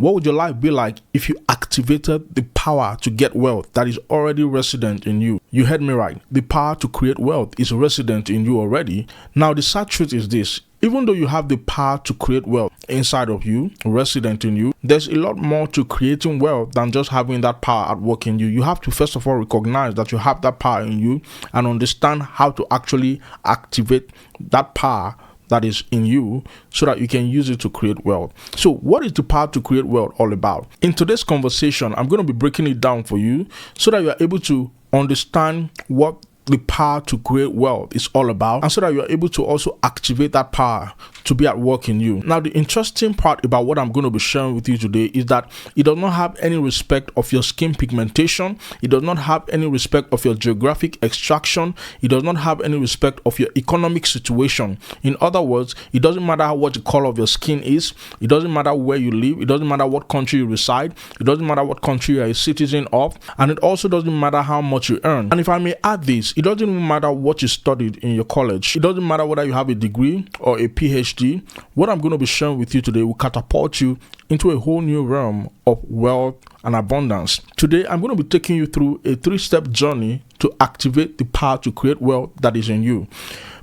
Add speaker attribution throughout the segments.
Speaker 1: What would your life be like if you activated the power to get wealth that is already resident in you? You heard me right. The power to create wealth is resident in you already. Now, the sad truth is this. Even though you have the power to create wealth inside of you, resident in you, there's a lot more to creating wealth than just having that power at work in you. You have to first of all recognize that you have that power in you and understand how to actually activate that power that is in you so that you can use it to create wealth. So what is the power to create wealth all about? In today's conversation, I'm going to be breaking it down for you so that you are able to understand what the power to create wealth is all about, and so that you are able to also activate that power to be at work in you. Now, the interesting part about what I'm going to be sharing with you today is that it does not have any respect of your skin pigmentation. It does not have any respect of your geographic extraction. It does not have any respect of your economic situation. In other words, it doesn't matter what the color of your skin is. It doesn't matter where you live. It doesn't matter what country you reside. It doesn't matter what country you are a citizen of. And it also doesn't matter how much you earn. And if I may add this, it doesn't even matter what you studied in your college. It doesn't matter whether you have a degree or a PhD. What I'm going to be sharing with you today will catapult you into a whole new realm of wealth and abundance. Today, I'm going to be taking you through a 3-step journey to activate the power to create wealth that is in you.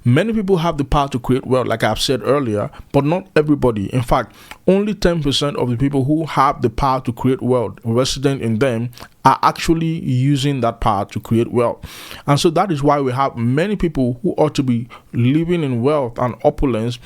Speaker 1: Many people have the power to create wealth, like I've said earlier, but not everybody. In fact, only 10% of the people who have the power to create wealth resident in them are actually using that power to create wealth. And so that is why we have many people who ought to be living in wealth and opulence,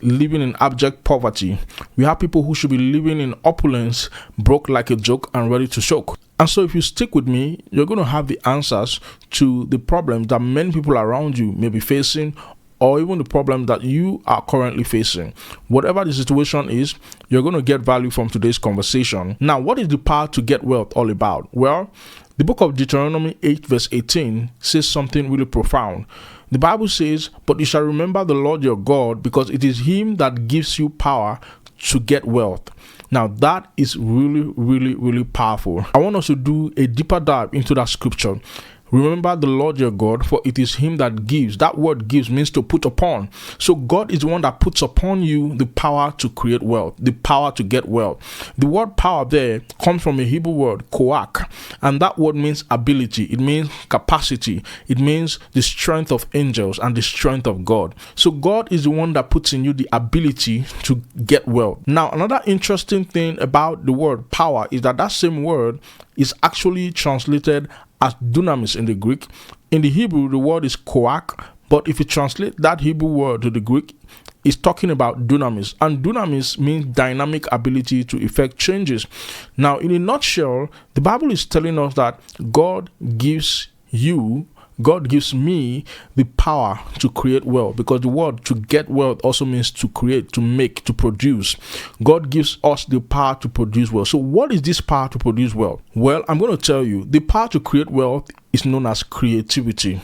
Speaker 1: living in abject poverty. We have people who should be living in opulence, broke like a joke and ready to choke. And so if you stick with me, you're going to have the answers to the problems that many people around you may be facing, or even the problem that you are currently facing. Whatever the situation is, you're going to get value from today's conversation. Now, what is the power to get wealth all about? Well, the book of Deuteronomy 8 verse 18 says something really profound. The Bible says, "But you shall remember the Lord your God, because it is him that gives you power to get wealth." Now, that is really, really, really powerful. I want us to do a deeper dive into that scripture. Remember the Lord your God, for it is him that gives. That word gives means to put upon. So God is the one that puts upon you the power to create wealth, the power to get wealth. The word power there comes from a Hebrew word, koach, and that word means ability. It means capacity. It means the strength of angels and the strength of God. So God is the one that puts in you the ability to get wealth. Now, another interesting thing about the word power is that same word is actually translated as dunamis in the Greek. In the Hebrew, the word is koach, but if you translate that Hebrew word to the Greek, it's talking about dunamis. And dunamis means dynamic ability to effect changes. Now, in a nutshell, the Bible is telling us that God gives me the power to create wealth, because the word to get wealth also means to create, to make, to produce. God gives us the power to produce wealth. So what is this power to produce wealth? Well, I'm going to tell you, the power to create wealth is known as creativity.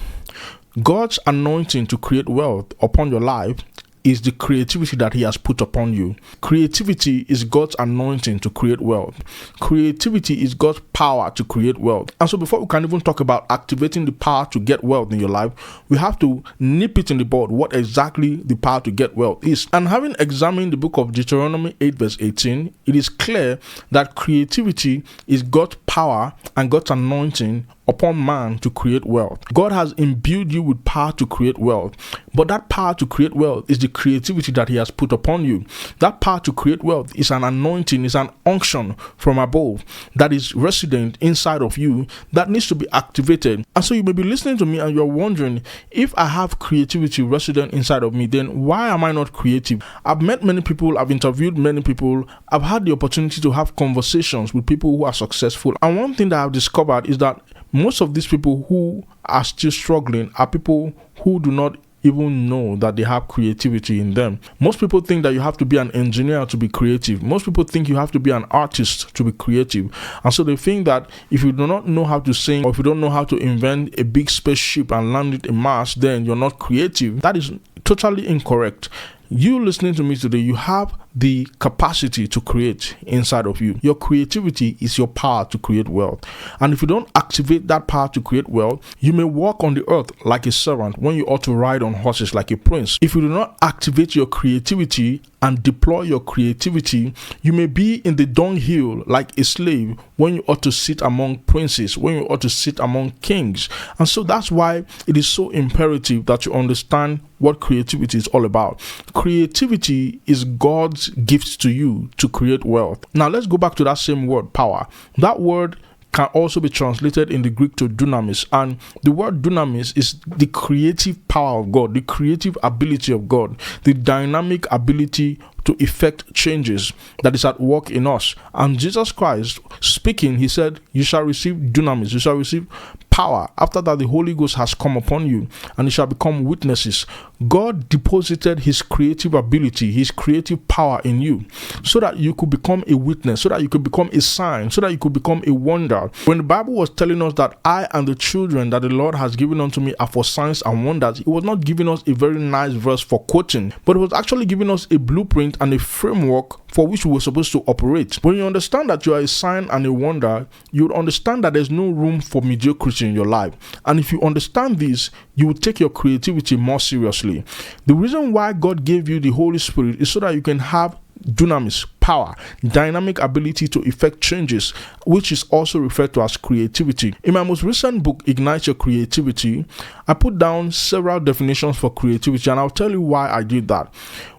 Speaker 1: God's anointing to create wealth upon your life is the creativity that he has put upon you. Creativity is God's anointing to create wealth. Creativity is God's power to create wealth. And so before we can even talk about activating the power to get wealth in your life, we have to nip it in the bud what exactly the power to get wealth is. And having examined the book of Deuteronomy 8 verse 18, it is clear that creativity is God's power and God's anointing upon man to create wealth. God has imbued you with power to create wealth, but that power to create wealth is the creativity that he has put upon you. That power to create wealth is an anointing, is an unction from above that is resident inside of you that needs to be activated. And so you may be listening to me and you're wondering, if I have creativity resident inside of me, then why am I not creative? I've met many people, I've interviewed many people, I've had the opportunity to have conversations with people who are successful. And one thing that I've discovered is that most of these people who are still struggling are people who do not even know that they have creativity in them. Most people think that you have to be an engineer to be creative. Most people think you have to be an artist to be creative. And so they think that if you do not know how to sing, or if you don't know how to invent a big spaceship and land it in Mars, then you're not creative. That is totally incorrect. You listening to me today, you have the capacity to create inside of you. Your creativity is your power to create wealth. And if you don't activate that power to create wealth, you may walk on the earth like a servant when you ought to ride on horses like a prince. If you do not activate your creativity and deploy your creativity, you may be in the dunghill like a slave when you ought to sit among princes, when you ought to sit among kings. And so that's why it is so imperative that you understand what creativity is all about. Creativity is God's gift to you to create wealth. Now let's go back to that same word, power. That word can also be translated in the Greek to dunamis, and the word dunamis is the creative power of God, the creative ability of God, the dynamic ability to effect changes that is at work in us. And Jesus Christ speaking, he said, you shall receive dunamis, you shall receive power. After that, the Holy Ghost has come upon you, and you shall become witnesses. God deposited his creative ability, his creative power in you, so that you could become a witness, so that you could become a sign, so that you could become a wonder. When the Bible was telling us that I and the children that the Lord has given unto me are for signs and wonders, it was not giving us a very nice verse for quoting, but it was actually giving us a blueprint and a framework for which we were supposed to operate. When you understand that you are a sign and a wonder, you would understand that there's no room for mediocrity in your life. And if you understand this, you will take your creativity more seriously. The reason why God gave you the Holy Spirit is so that you can have dunamis, power, dynamic ability to effect changes, which is also referred to as creativity. In my most recent book, Ignite Your Creativity, I put down several definitions for creativity, and I'll tell you why I did that.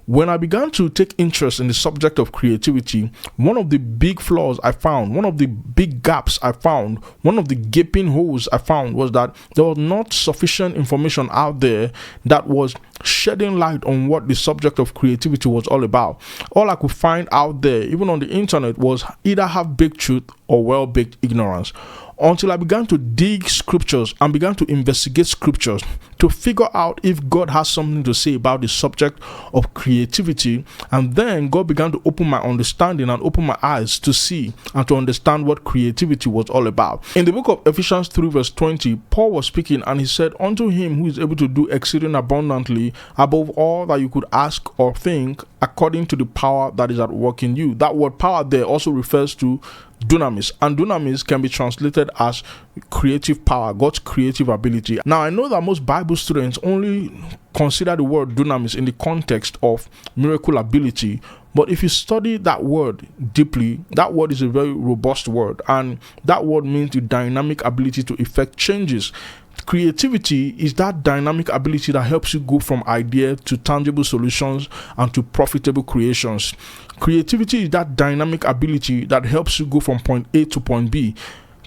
Speaker 1: When I began to take interest in the subject of creativity, one of the big flaws I found, one of the big gaps I found, one of the gaping holes I found was that there was not sufficient information out there that was shedding light on what the subject of creativity was all about. All I could find out there, even on the internet, was either half-baked truth or well-baked ignorance. Until I began to dig scriptures and began to investigate scriptures to figure out if God has something to say about the subject of creativity. And then God began to open my understanding and open my eyes to see and to understand what creativity was all about. In the book of Ephesians 3 verse 20, Paul was speaking, and he said, unto him who is able to do exceeding abundantly above all that you could ask or think, according to the power that is at work in you. That word power there also refers to dunamis, and dunamis can be translated as creative power, God's creative ability. Now, I know that most Bible students only consider the word dunamis in the context of miracle ability, but if you study that word deeply, that word is a very robust word, and that word means the dynamic ability to effect changes. Creativity is that dynamic ability that helps you go from idea to tangible solutions and to profitable creations. Creativity is that dynamic ability that helps you go from point A to point B.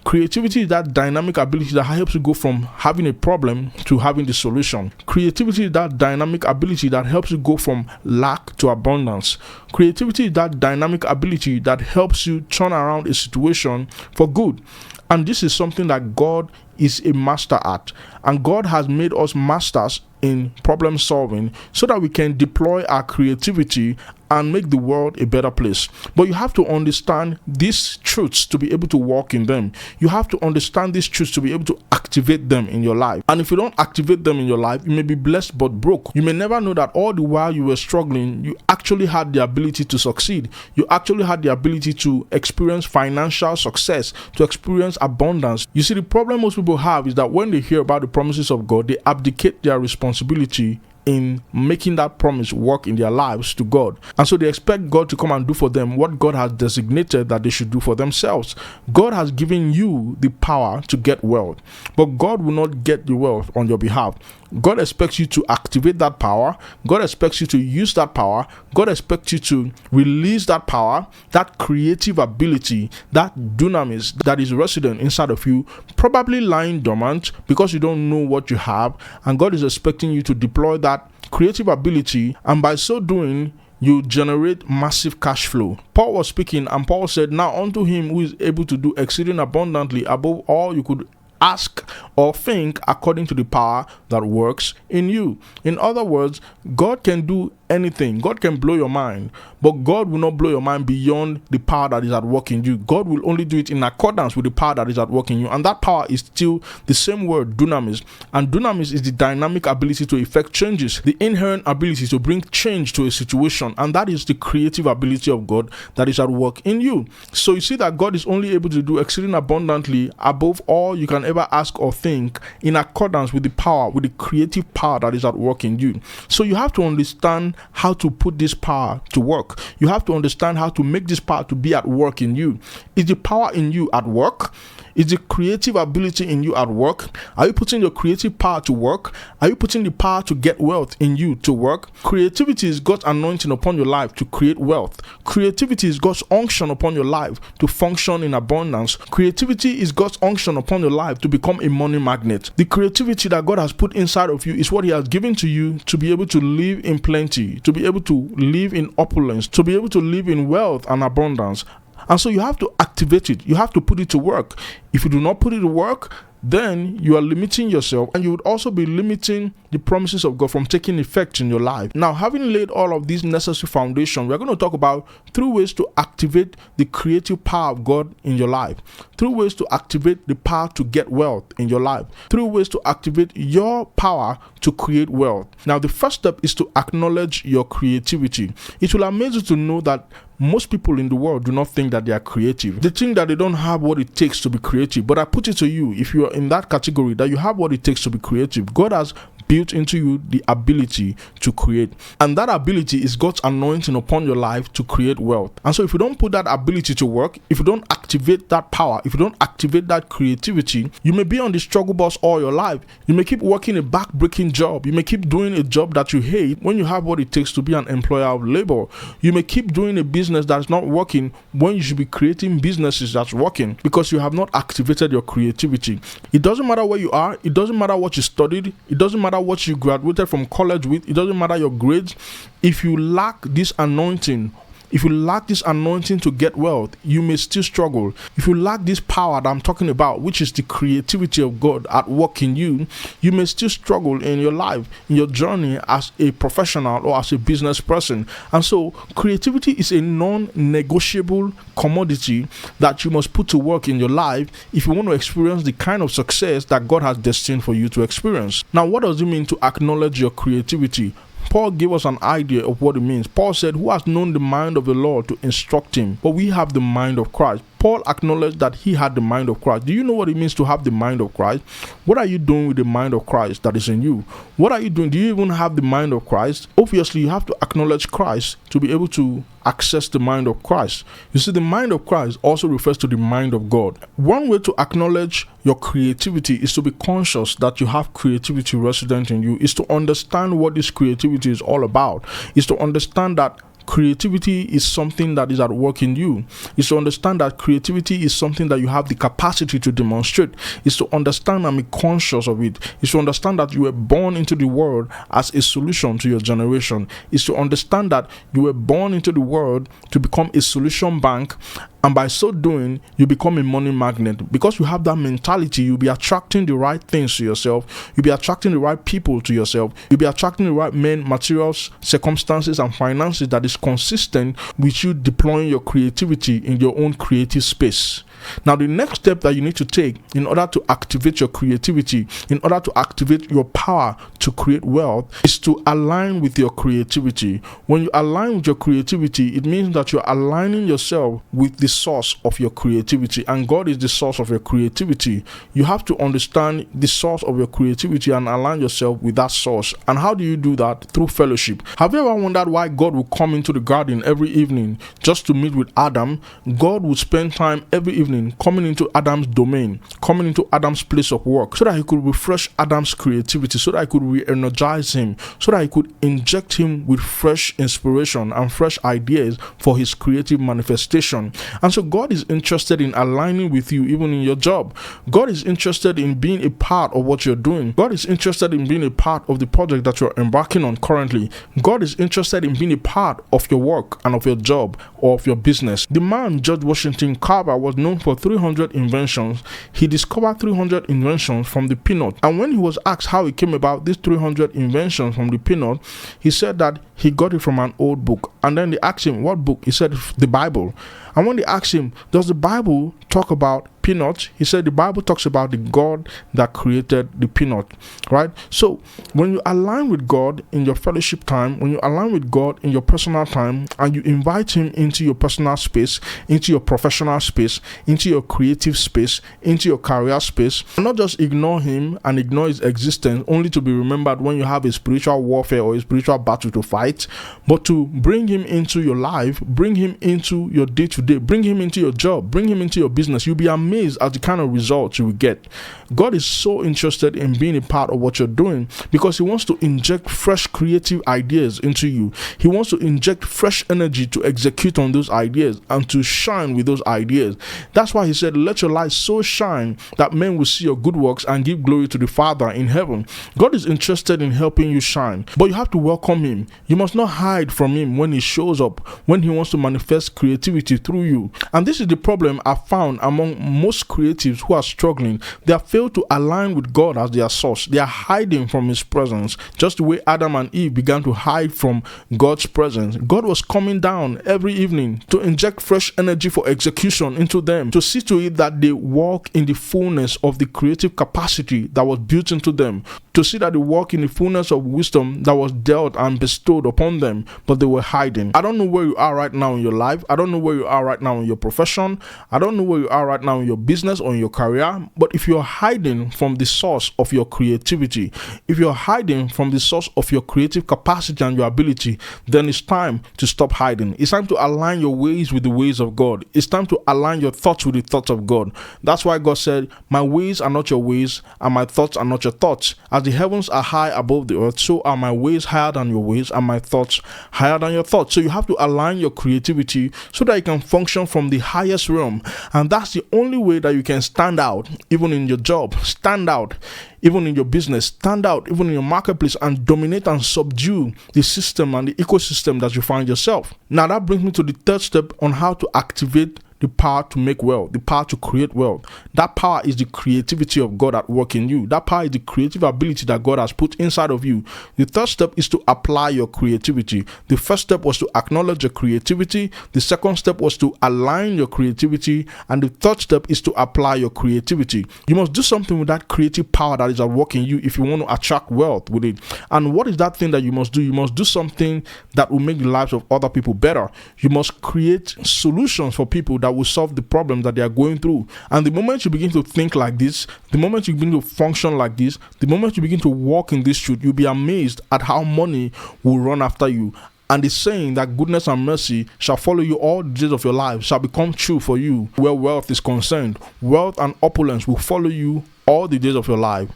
Speaker 1: Creativity is that dynamic ability that helps you go from having a problem to having the solution. Creativity is that dynamic ability that helps you go from lack to abundance. Creativity is that dynamic ability that helps you turn around a situation for good. And this is something that God is a master at. And God has made us masters in problem solving so that we can deploy our creativity and make the world a better place. But you have to understand these truths to be able to walk in them. You have to understand these truths to be able to activate them in your life. And if you don't activate them in your life, you may be blessed but broke. You may never know that all the while you were struggling, you actually had the ability to succeed. You actually had the ability to experience financial success, to experience abundance. You see, the problem most people have is that when they hear about the promises of God, they abdicate their responsibility in making that promise work in their lives to God. And so they expect God to come and do for them what God has designated that they should do for themselves. God has given you the power to get wealth, but God will not get the wealth on your behalf. God expects you to activate that power. God expects you to use that power. God expects you to release that power, that creative ability, that dunamis that is resident inside of you, probably lying dormant because you don't know what you have. And God is expecting you to deploy that creative ability, and by so doing, you generate massive cash flow. Paul was speaking, and Paul said, now unto him who is able to do exceeding abundantly above all you could ask or think, according to the power that works in you. In other words, God can do anything. God can blow your mind, but God will not blow your mind beyond the power that is at work in you. God will only do it in accordance with the power that is at work in you, and that power is still the same word, dunamis. And dunamis is the dynamic ability to effect changes, the inherent ability to bring change to a situation, and that is the creative ability of God that is at work in you. So you see that God is only able to do exceeding abundantly above all you can ever ask or think, in accordance with the power, with the creative power that is at work in you. So you have to understand understand how to put this power to work. You have to understand how to make this power to be at work in you. Is the power in you at work? Is the creative ability in you at work? Are you putting your creative power to work? Are you putting the power to get wealth in you to work? Creativity is God's anointing upon your life to create wealth. Creativity is God's unction upon your life to function in abundance. Creativity is God's unction upon your life to become a money magnet. The creativity that God has put inside of you is what He has given to you to be able to live in plenty, to be able to live in opulence, to be able to live in wealth and abundance. And so you have to activate it. You have to put it to work. If you do not put it to work, then you are limiting yourself, and you would also be limiting the promises of God from taking effect in your life. Now, having laid all of these necessary foundation, we're going to talk about 3 ways to activate the creative power of God in your life, 3 ways to activate the power to get wealth in your life, 3 ways to activate your power to create wealth. Now, the first step is to acknowledge your creativity. It will amaze you to know that most people in the world do not think that they are creative. They think that they don't have what it takes to be creative. But I put it to you, if you are in that category, that you have what it takes to be creative. God has built into you the ability to create, and that ability is God's anointing upon your life to create wealth. And so if you don't put that ability to work, if you don't activate that power, if you don't activate that creativity, you may be on the struggle bus all your life. You may keep working a back-breaking job. You may keep doing a job that you hate when you have what it takes to be an employer of labor. You may keep doing a business that's not working when you should be creating businesses that's working, because you have not activated your creativity. It doesn't matter where you are. It doesn't matter what you studied. It doesn't matter what you graduated from college with. It doesn't matter your grades. If you lack this anointing, to get wealth, you may still struggle. If you lack this power that I'm talking about, which is the creativity of God at work in you, you may still struggle in your life, in your journey as a professional or as a business person. And so creativity is a non-negotiable commodity that you must put to work in your life if you want to experience the kind of success that God has destined for you to experience. Now, what does it mean to acknowledge your creativity? Paul gave us an idea of what it means. Paul said, "Who has known the mind of the Lord to instruct him?" But we have the mind of Christ. Paul acknowledged that he had the mind of Christ. Do you know what it means to have the mind of Christ? What are you doing with the mind of Christ that is in you? What are you doing? Do you even have the mind of Christ? Obviously, you have to acknowledge Christ to be able to access the mind of Christ. You see, the mind of Christ also refers to the mind of God. One way to acknowledge your creativity is to be conscious that you have creativity resident in you, is to understand what this creativity is all about, is to understand that creativity is something that is at work in you. Is to understand that creativity is something that you have the capacity to demonstrate. Is to understand and be conscious of it. Is to understand that you were born into the world as a solution to your generation. Is to understand that you were born into the world to become a solution bank, and by so doing, you become a money magnet. Because you have that mentality, you'll be attracting the right things to yourself. You'll be attracting the right people to yourself. You'll be attracting the right men, materials, circumstances, and finances that is consistent with you deploying your creativity in your own creative space. Now, the next step that you need to take in order to activate your creativity, in order to activate your power to create wealth, is to align with your creativity. When you align with your creativity, it means that you're aligning yourself with the source of your creativity, and God is the source of your creativity. You have to understand the source of your creativity and align yourself with that source. And how do you do that? Through fellowship. Have you ever wondered why God would come into the garden every evening just to meet with Adam? God would spend time every evening coming into Adam's domain, coming into Adam's place of work, so that he could refresh Adam's creativity, so that he could re-energize him, so that he could inject him with fresh inspiration and fresh ideas for his creative manifestation. And so God is interested in aligning with you even in your job. God is interested in being a part of what you're doing. God is interested in being a part of the project that you're embarking on currently. God is interested in being a part of your work and of your job or of your business. The man George Washington Carver was known for 300 inventions. He discovered 300 inventions from the peanut. And when he was asked how he came about these 300 inventions from the peanut, he said that he got it from an old book. And then they asked him, what book? He said, the Bible. And when they asked him, does the Bible talk about peanut. He said the Bible talks about the God that created the peanut, right? So when you align with God in your fellowship time, when you align with God in your personal time, and you invite him into your personal space, into your professional space, into your creative space, into your career space, and not just ignore him and ignore his existence only to be remembered when you have a spiritual warfare or a spiritual battle to fight, but to bring him into your life, bring him into your day-to-day, bring him into your job, bring him into your business. You'll be amazed at the kind of results you will get. God is so interested in being a part of what you're doing because he wants to inject fresh creative ideas into you. He wants to inject fresh energy to execute on those ideas and to shine with those ideas. That's why he said, let your light so shine that men will see your good works and give glory to the Father in heaven. God is interested in helping you shine, but you have to welcome him. You must not hide from him when he shows up, when he wants to manifest creativity through you. And this is the problem I found among most creatives who are struggling. They have failed to align with God as their source. They are hiding from his presence, just the way Adam and Eve began to hide from God's presence. God was coming down every evening to inject fresh energy for execution into them, to see to it that they walk in the fullness of the creative capacity that was built into them, to see that they walk in the fullness of wisdom that was dealt and bestowed upon them, but they were hiding. I don't know where you are right now in your life. I don't know where you are right now in your profession. I don't know where you are right now in your business or in your career, but if you're hiding from the source of your creativity, if you're hiding from the source of your creative capacity and your ability, then it's time to stop hiding. It's time to align your ways with the ways of God. It's time to align your thoughts with the thoughts of God. That's why God said, my ways are not your ways, and my thoughts are not your thoughts. As the heavens are high above the earth, so are my ways higher than your ways, and my thoughts higher than your thoughts. So you have to align your creativity so that you can function from the highest realm. And that's the only way that you can stand out, even in your job, stand out even in your business, stand out even in your marketplace, and dominate and subdue the system and the ecosystem that you find yourself. Now that brings me to the third step on how to activate the power to make wealth, the power to create wealth. That power is the creativity of God at work in you. That power is the creative ability that God has put inside of you. The third step is to apply your creativity. The first step was to acknowledge your creativity. The second step was to align your creativity. And the third step is to apply your creativity. You must do something with that creative power that is at work in you if you want to attract wealth with it. And what is that thing that you must do? You must do something that will make the lives of other people better. You must create solutions for people that will solve the problem that they are going through. And the moment you begin to think like this, the moment you begin to function like this, the moment you begin to walk in this truth, you'll be amazed at how money will run after you. And the saying that goodness and mercy shall follow you all the days of your life shall become true for you where wealth is concerned. Wealth and opulence will follow you all the days of your life.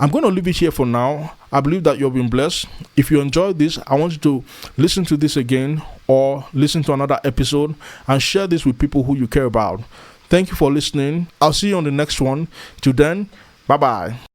Speaker 1: I'm going to leave it here for now. I believe that you've been blessed. If you enjoyed this, I want you to listen to this again or listen to another episode and share this with people who you care about. Thank you for listening. I'll see you on the next one. Till then, bye-bye.